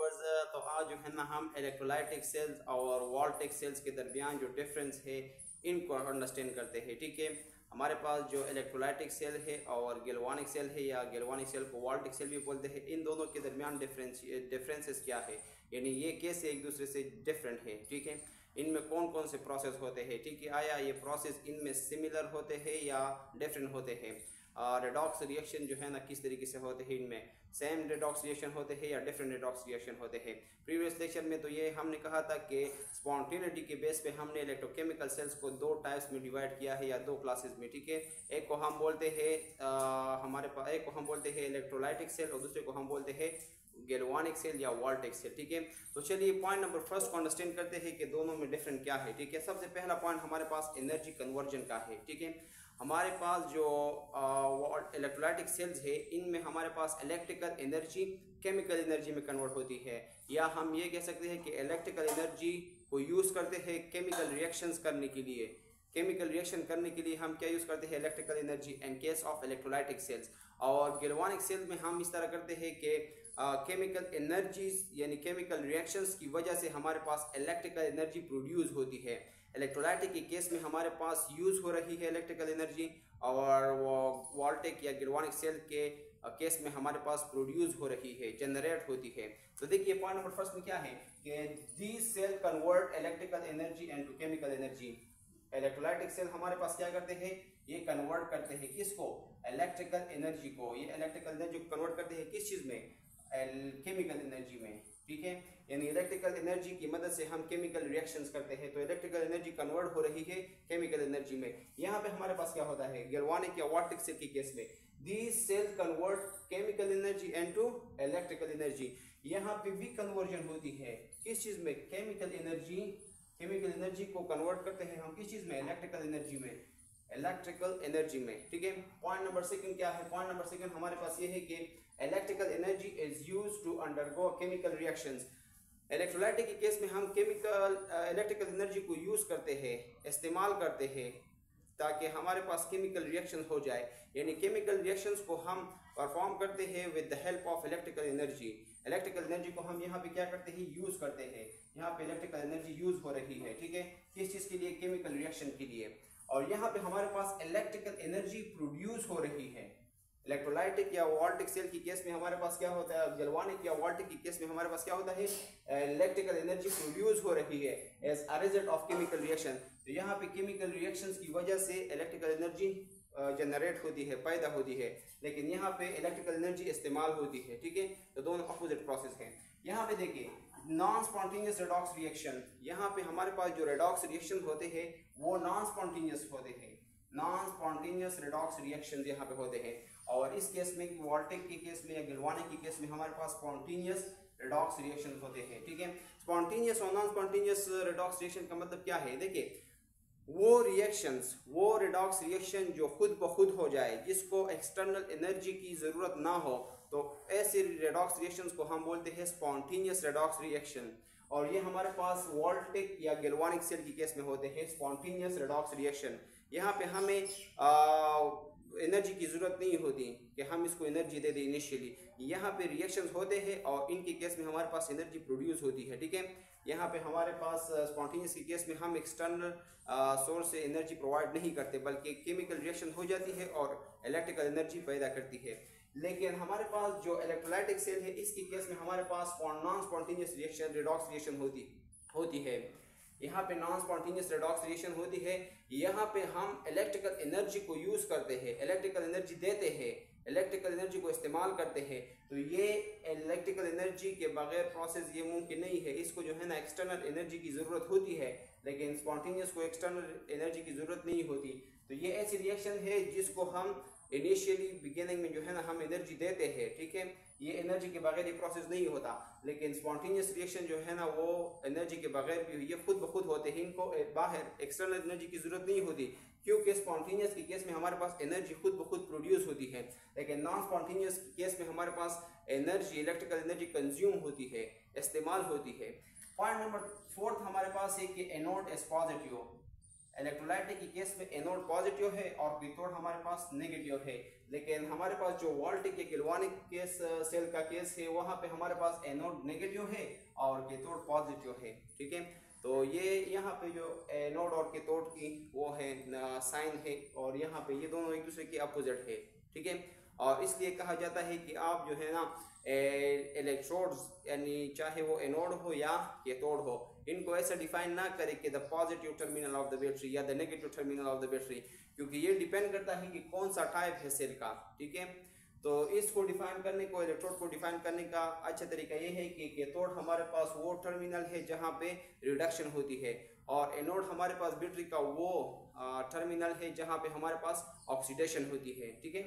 Viewers, तो आज जो है ना हम इलेक्ट्रोलाइटिक सेल्स और वोल्टेक सेल्स के दरमियान जो डिफरेंस है इनको अंडरस्टैंड करते हैं। ठीक है, हमारे पास जो इलेक्ट्रोलाइटिक सेल है और गैल्वानिक सेल है या गैल्वानिक सेल को वोल्टिक सेल भी बोलते हैं, इन दोनों के दरमियान डिफरेंसेस क्या है, यानी ये कैसे एक दूसरे से डिफरेंट है। ठीक है, इनमें कौन कौन से प्रोसेस होते हैं। ठीक है, आया ये प्रोसेस इनमें सिमिलर होते हैं या डिफरेंट होते हैं। रेडॉक्स रिएक्शन जो है ना किस तरीके से होते हैं, इनमें सेम रेडॉक्स रिएक्शन होते हैं या डिफरेंट रेडॉक्स रिएक्शन होते हैं। प्रीवियस लेक्चर में तो ये हमने कहा था कि स्पॉन्टेनिटी के बेस पे हमने इलेक्ट्रोकेमिकल सेल्स को दो टाइप्स में डिवाइड किया है या दो क्लासेस में। ठीक है, एक को हम बोलते हैं हमारे पास एक को हम बोलते हैं इलेक्ट्रोलाइटिक सेल और दूसरे को हम बोलते हैं गैल्वानिक सेल या वोल्टेक सेल। ठीक है, तो चलिए पॉइंट नंबर फर्स्ट को अंडरस्टैंड करते हैं कि दोनों में डिफरेंट क्या है। ठीक है, सबसे पहला पॉइंट हमारे पास एनर्जी कन्वर्जन का है। ठीक है, हमारे पास जो इलेक्ट्रोलाइटिक सेल्स है इनमें हमारे पास इलेक्ट्रिकल एनर्जी केमिकल एनर्जी में कन्वर्ट होती है, या हम ये कह सकते हैं कि इलेक्ट्रिकल एनर्जी को यूज़ करते हैं केमिकल रिएक्शंस करने के लिए। केमिकल रिएक्शन करने के लिए हम क्या यूज़ करते हैं, electrical energy in case of electrolytic cells. और गैल्वानिक सेल्स में हम इस तरह करते हैं कि केमिकल एनर्जीज यानी केमिकल रिएक्शंस की वजह से हमारे पास इलेक्ट्रिकल एनर्जी प्रोड्यूस होती है। इलेक्ट्रोलाइटिक के केस में हमारे पास यूज़ हो रही है इलेक्ट्रिकल एनर्जी, और वो वोल्टेक या गैल्वानिक सेल के केस में हमारे पास प्रोड्यूस हो रही है, जनरेट होती है। तो देखिए पॉइंट नंबर फर्स्ट में क्या है कि these cell convert electrical energy into chemical energy. Electrolytic cell हमारे पास क्या करते हैं, ये कन्वर्ट करते हैं किसको, इलेक्ट्रिकल एनर्जी को। ये इलेक्ट्रिकल एनर्जी को कन्वर्ट करते हैं किस चीज़ में, केमिकल एनर्जी में। ठीक है, यानी इलेक्ट्रिकल एनर्जी की मदद से हम केमिकल रिएक्शंस करते हैं, तो इलेक्ट्रिकल एनर्जी कन्वर्ट हो रही है केमिकल एनर्जी में। यहाँ पे हमारे पास क्या होता है, गैल्वानिक या वोल्टिक सेल के केस में these cell convert chemical energy into electrical energy. यहाँ पे भी कन्वर्जन होती है किस चीज में, केमिकल एनर्जी। केमिकल एनर्जी को कन्वर्ट करते हैं हम किस चीज में, इलेक्ट्रिकल एनर्जी में, इलेक्ट्रिकल एनर्जी में। ठीक है, पॉइंट नंबर सेकंड क्या है, पॉइंट नंबर सेकंड हमारे पास ये है कि electrical energy is used to undergo chemical reactions. Electrolytic के केस में हम केमिकल इलेक्ट्रिकल एनर्जी को यूज करते हैं, इस्तेमाल करते हैं ताकि हमारे पास केमिकल रिएक्शन हो जाए, यानी केमिकल रिएक्शंस को हम परफॉर्म करते हैं with the help of electrical energy. Electrical energy को हम यहाँ पे क्या करते हैं, यूज करते हैं। यहाँ पे इलेक्ट्रिकल एनर्जी यूज हो रही है। ठीक है, किस चीज के लिए, केमिकल रिएक्शन के लिए। और यहाँ पे हमारे पास इलेक्ट्रिकल एनर्जी प्रोड्यूस हो रही है। इलेक्ट्रोलाइटिक या वोल्टिक सेल की केस में हमारे पास क्या होता है, गैल्वानिक या वोल्टिक की केस में हमारे पास क्या होता है, इलेक्ट्रिकल एनर्जी प्रोड्यूस हो रही है as a result of chemical reaction. तो यहाँ पे केमिकल रिएक्शंस की वजह से इलेक्ट्रिकल एनर्जी जनरेट होती है, पैदा होती है, लेकिन यहाँ पे इलेक्ट्रिकल एनर्जी इस्तेमाल होती है। ठीक है, तो दोनों अपोजिट प्रोसेस हैं। यहाँ पे देखिए नॉन स्पॉन्टेनियस रेडॉक्स रिएक्शन, यहाँ पे हमारे पास जो रेडॉक्स रिएक्शन होते हैं वो नॉन स्पॉन्टेनियस होते हैं। नॉन स्पॉन्टेनियस रेडॉक्स रिएक्शन यहाँ पे होते हैं, और इस केस में वोल्टेक के केस में या गैल्वानिक के केस में हमारे पास स्पॉन्टेनियस रेडॉक्स रिएक्शन होते हैं। ठीक है, स्पॉन्टेनियस और नॉन स्पॉन्टेनियस रेडॉक्स रिएक्शन का मतलब क्या है, देखिए वो रिएक्शंस, वो रेडॉक्स रिएक्शन जो खुद ब खुद हो जाए, जिसको एक्सटर्नल एनर्जी की जरूरत ना हो, तो ऐसे रेडॉक्स रिएक्शंस को हम बोलते हैं स्पॉन्टेनियस रेडॉक्स रिएक्शन। और ये हमारे पास वोल्टेक या गैल्वानिक सेल के केस में होते हैं स्पॉन्टेनियस रेडॉक्स रिएक्शन। यहाँ पे हमें एनर्जी की जरूरत नहीं होती कि हम इसको एनर्जी दे दें इनिशियली। यहाँ पे रिएक्शंस होते हैं और इनके केस में हमारे पास एनर्जी प्रोड्यूस होती है। ठीक है, यहाँ पे हमारे पास स्पॉन्टेनियस के केस में हम एक्सटर्नल सोर्स से एनर्जी प्रोवाइड नहीं करते, बल्कि केमिकल रिएक्शन हो जाती है और इलेक्ट्रिकल एनर्जी पैदा करती है। लेकिन हमारे पास जो इलेक्ट्रोलाइटिक सेल है इसके केस में हमारे पास non spontaneous reaction redox reaction होती है। यहाँ पे नॉन स्पॉन्टेनियस रेडॉक्स रिएक्शन होती है। यहाँ पे हम इलेक्ट्रिकल एनर्जी को यूज करते हैं, इलेक्ट्रिकल एनर्जी देते हैं, इलेक्ट्रिकल एनर्जी को इस्तेमाल करते हैं। तो ये इलेक्ट्रिकल एनर्जी के बगैर प्रोसेस ये मुमकिन नहीं है। इसको जो है ना एक्सटर्नल एनर्जी की ज़रूरत होती है, लेकिन स्पॉन्टेनियस को एक्सटर्नल एनर्जी की ज़रूरत नहीं होती। तो ये ऐसी रिएक्शन है जिसको हम इनिशियली बिगिनिंग में जो है ना हम एनर्जी देते हैं। ठीक है, ये एनर्जी के बगैर ये प्रोसेस नहीं होता। लेकिन स्पॉन्टेनियस रिएक्शन जो है ना वो एनर्जी के बगैर भी ये खुद ब खुद होते हैं, इनको बाहर एक्सटर्नल एनर्जी की जरूरत नहीं होती, क्योंकि स्पॉन्टेनियस के केस में हमारे पास एनर्जी खुद ब खुद प्रोड्यूस होती है। लेकिन नॉन स्पॉन्टेनियस के केस में हमारे पास एनर्जी, इलेक्ट्रिकल एनर्जी कंज्यूम होती है, इस्तेमाल होती है। पॉइंट नंबर फोर्थ हमारे पास है कि एनोड इज पॉजिटिव। इलेक्ट्रोलाइटिक के केस में एनोड पॉजिटिव है और कैथोड हमारे पास नेगेटिव है, लेकिन हमारे पास जो वोल्टिक के गैल्वानिक केस सेल का केस है वहाँ पे हमारे पास एनोड नेगेटिव है और कैथोड पॉजिटिव है। ठीक है, तो ये यहाँ पे जो एनोड और कैथोड की वो है साइन है और यहाँ पे ये दोनों एक दूसरे के अपोजिट है। ठीक है, और इसलिए कहा जाता है कि आप जो है ना इलेक्ट्रोड्स यानी चाहे वो एनोड हो या कैथोड हो, इनको ऐसा डिफाइन ना करें कि the positive terminal of the battery या the negative terminal of the battery, क्योंकि ये डिपेंड करता है कि कौन सा टाइप है सेल का। ठीक है, तो इसको डिफाइन करने को, इलेक्ट्रोड को डिफाइन करने का अच्छा तरीका ये है कि कैथोड हमारे पास वो टर्मिनल है जहाँ पे रिडक्शन होती है और एनोड हमारे पास बैटरी का वो टर्मिनल है जहाँ पे हमारे पास ऑक्सीडेशन होती है। ठीक है,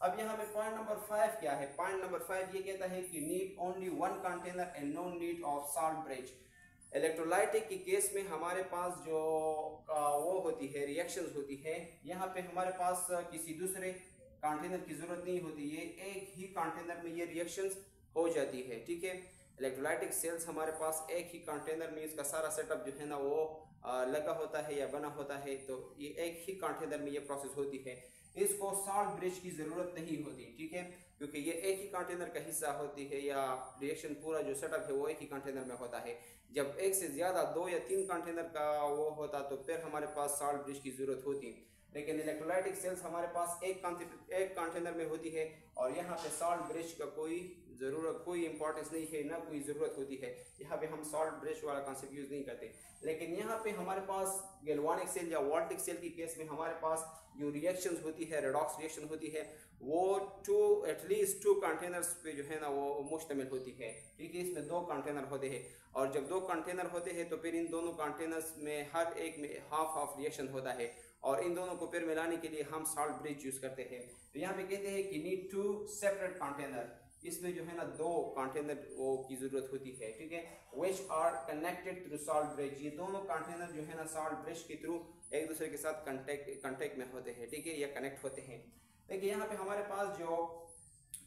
अब यहाँ पे पॉइंट नंबर 5 क्या है? पॉइंट नंबर 5 ये कहता है कि need only one container and no need of salt bridge. Electrolytic के केस में हमारे पास जो वो होती है रिएक्शंस होती है, यहाँ पे हमारे पास किसी दूसरे कंटेनर की जरूरत नहीं होती, ये एक ही कंटेनर में ये रिएक्शंस हो जाती है। ठीक है, इलेक्ट्रोलाइटिक सेल्स हमारे पास एक ही कंटेनर में इसका सारा सेटअप जो है ना वो लगा होता है या बना होता है, तो ये एक ही कंटेनर में ये प्रोसेस होती है। इसको सॉल्ट ब्रिज की जरूरत नहीं होती। ठीक है, क्योंकि ये एक ही कंटेनर का हिस्सा होती है या रिएक्शन पूरा जो सेटअप है वो एक ही कंटेनर में होता है। जब एक से ज्यादा 2 या 3 कंटेनर का वो होता तो फिर हमारे पास सॉल्ट ब्रिज की जरूरत होती, लेकिन इलेक्ट्रोलाइटिक सेल्स हमारे पास एक कंटेनर में होती है और यहाँ पे सॉल्ट ब्रिज का कोई इंपॉर्टेंस नहीं है, ना कोई ज़रूरत होती है। यहाँ पे हम सॉल्ट ब्रिज वाला कॉन्सेप्ट यूज़ नहीं करते। लेकिन यहाँ पे हमारे पास गैल्वानिक सेल या वोल्टिक सेल की केस में हमारे पास जो रिएक्शंस होती है, रेडॉक्स रिएक्शन होती है, वो एटलीस्ट 2 कंटेनर्स पे जो है ना वो मुश्तमिल होती है। ठीक है, इसमें 2 कंटेनर होते हैं और जब 2 कंटेनर होते हैं तो फिर इन दोनों कंटेनर्स में हर एक में हाफ रिएक्शन होता है और इन दोनों को फिर मिलाने के लिए हम सॉल्ट ब्रिज यूज करते हैं। तो यहाँ पे कहते हैं कि नीड 2 सेपरेट कंटेनर, इसमें जो है ना 2 कंटेनर वो की जरूरत होती है। ठीक है, which are connected through salt bridge, ये दोनों कंटेनर जो है ना सॉल्ट ब्रिज के थ्रू एक दूसरे के साथ कांटेक्ट में होते हैं। ठीक है, या कनेक्ट होते हैं। देखिए यहाँ पे हमारे पास जो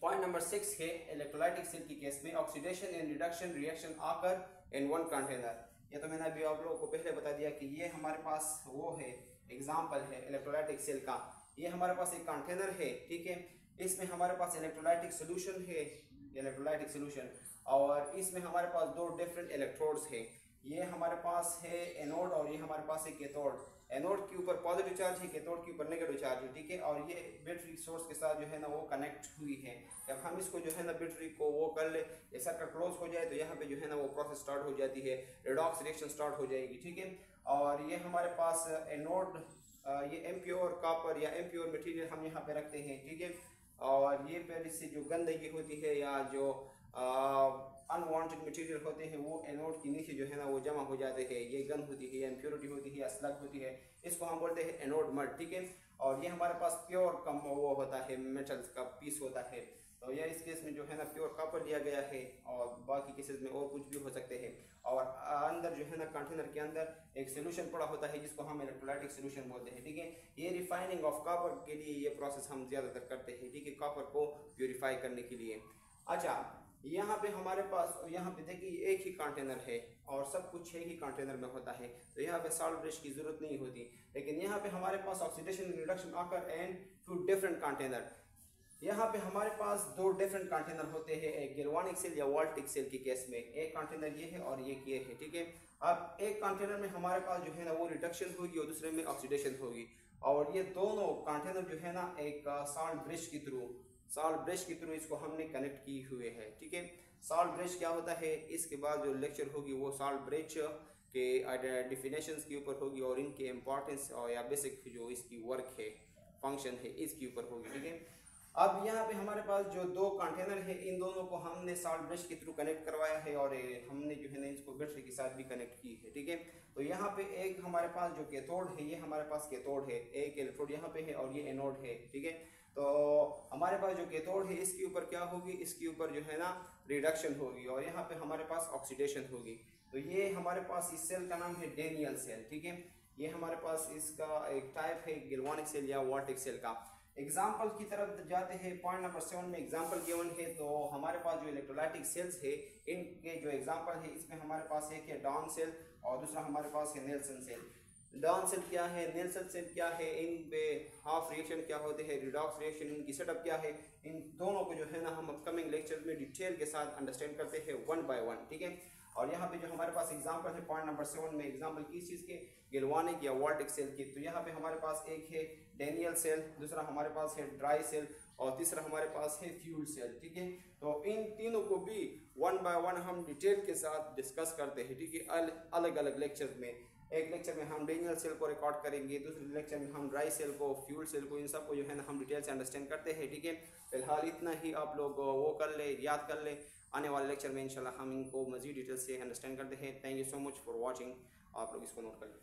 पॉइंट नंबर 6 है, इलेक्ट्रोलाइटिक सेल की केस में ऑक्सीडेशन एंड रिडक्शन रिएक्शन आकर इन वन कंटेनर। ये तो मैंने अभी आप लोगों को पहले बता दिया कि ये हमारे पास वो है, एग्जाम्पल है इलेक्ट्रोलाइटिक सेल का। ये हमारे पास एक कंटेनर है। ठीक है, इसमें हमारे पास इलेक्ट्रोलाइटिक सोल्यूशन है, इलेक्ट्रोलाइटिक सोल्यूशन, और इसमें हमारे पास 2 डिफरेंट इलेक्ट्रोड्स है। ये हमारे पास है एनोड और ये हमारे पास है कैथोड। एनोड के ऊपर पॉजिटिव चार्ज है, कैथोड के ऊपर नेगेटिव चार्ज है। ठीक है, और ये बैटरी सोर्स के साथ जो है ना वो कनेक्ट हुई है। जब हम इसको जो है ना बैटरी को वो कर ले, ये सर्किट क्लोज हो जाए तो यहाँ पे जो है ना वो प्रोसेस स्टार्ट हो जाती है, रेडॉक्स रिएक्शन स्टार्ट हो जाएगी। ठीक है, और ये हमारे पास एनोड, ये इम्प्योर कॉपर या इम्प्योर मटेरियल हम यहाँ पे रखते हैं। ठीक है, और ये फिर इससे जो गंदगी होती है या जो अनवांटेड मटेरियल होते हैं वो एनोड के नीचे जो है ना वो जमा हो जाते हैं। ये गंद होती है या इम्प्योरिटी होती है या स्लग होती है, इसको हम बोलते हैं एनोड मड। ठीक है, और ये हमारे पास प्योर कम वो होता है, मेटल्स का पीस होता है। तो यह इस केस में जो है ना प्योर कॉपर लिया गया है और बाकी केसेस में और कुछ भी हो सकते हैं। और अंदर जो है ना कंटेनर के अंदर एक सोल्यूशन पड़ा होता है जिसको हम इलेक्ट्रोलाइटिक सोल्यूशन बोलते हैं। ठीक है, ये रिफाइनिंग ऑफ कॉपर के लिए ये प्रोसेस हम ज़्यादातर करते हैं। ठीक है, कॉपर को प्योरीफाई करने के लिए। अच्छा, यहाँ पे हमारे पास, यहाँ पे देखिए एक ही कंटेनर है और सब कुछ एक ही कंटेनर में होता है, तो यहाँ पे सॉल्ट ब्रिज की जरूरत नहीं होती। लेकिन यहाँ पे हमारे पास ऑक्सीडेशन रिडक्शन आकर एंड 2 डिफरेंट कंटेनर, यहाँ पे हमारे पास 2 डिफरेंट कंटेनर होते हैं, एक गैल्वानिक सेल या वोल्टिक सेल के केस में। एक कंटेनर ये है और ये है। ठीक है, अब एक कंटेनर में हमारे पास जो है ना वो रिडक्शन होगी और दूसरे में ऑक्सीडेशन होगी, और ये दोनों कंटेनर जो है ना एक सॉल्ट ब्रिज के थ्रू इसको हमने कनेक्ट किए हुए हैं। ठीक है, सॉल्ट ब्रिज क्या होता है, इसके बाद जो लेक्चर होगी वो सॉल्ट ब्रिज के डिफिनेशंस के ऊपर होगी और इनके इम्पोर्टेंस और या बेसिक जो इसकी वर्क है, फंक्शन है, इसके ऊपर होगी। ठीक है, अब यहाँ पे हमारे पास जो 2 कंटेनर है, इन दोनों को हमने सॉल्ट ब्रिज के थ्रू कनेक्ट करवाया है और हमने जो है ना इसको बैटरी के साथ भी कनेक्ट की है। ठीक है, तो यहाँ पे एक हमारे पास जो कैथोड है, ये हमारे पास कैथोड है, एक इलेक्ट्रोड यहाँ पे है और ये एनोड है। ठीक है, तो हमारे पास जो कैथोड है इसके ऊपर क्या होगी, इसके ऊपर जो है ना रिडक्शन होगी और यहाँ पे हमारे पास ऑक्सीडेशन होगी। तो ये हमारे पास इस सेल का नाम है डेनियल सेल। ठीक है, ये हमारे पास इसका एक टाइप है गैल्वानिक सेल या वोल्टिक सेल का। एग्जाम्पल की तरफ जाते हैं, पॉइंट नंबर 7 में एग्जाम्पल गिवन है। तो हमारे पास जो इलेक्ट्रोलाइटिक सेल्स है, इनके जो एग्जाम्पल है, इसमें हमारे पास एक है डॉन सेल और दूसरा हमारे पास है नेल्सन सेल। डॉन सेल क्या है, नेल्सन सेल क्या है, इन पे हाफ रिएक्शन क्या होते हैं, रिडॉक्स रिएक्शन इनकी सेटअप क्या है, इन दोनों को जो है ना हम अपकमिंग लेक्चर्स में डिटेल के साथ अंडरस्टैंड करते हैं वन बाय वन, ठीक है। और यहाँ पे जो हमारे पास एग्जांपल है पॉइंट नंबर 7 में, एग्जांपल किस चीज़ के, गैल्वानिक या वोल्टिक सेल की। तो यहाँ पे हमारे पास एक है डेनियल सेल, दूसरा हमारे पास है ड्राई सेल और तीसरा हमारे पास है फ्यूल सेल, ठीक है। तो इन तीनों को भी वन बाय वन हम डिटेल के साथ डिस्कस करते हैं, ठीक है, अलग अलग लेक्चर में। एक लेक्चर में हम डेनियल सेल को रिकॉर्ड करेंगे, दूसरे लेक्चर में हम ड्राई सेल को, फ्यूल सेल को, इन सब को जो है ना हम डिटेल से अंडरस्टैंड करते हैं, ठीक है। फिलहाल इतना ही आप लोग वो कर ले, याद कर ले। आने वाले लेक्चर में इंशाल्लाह हम इनको मज़ीद डिटेल से अंडरस्टैंड करते हैं। Thank you so much for watching. आप लोग इसको नोट कर लें।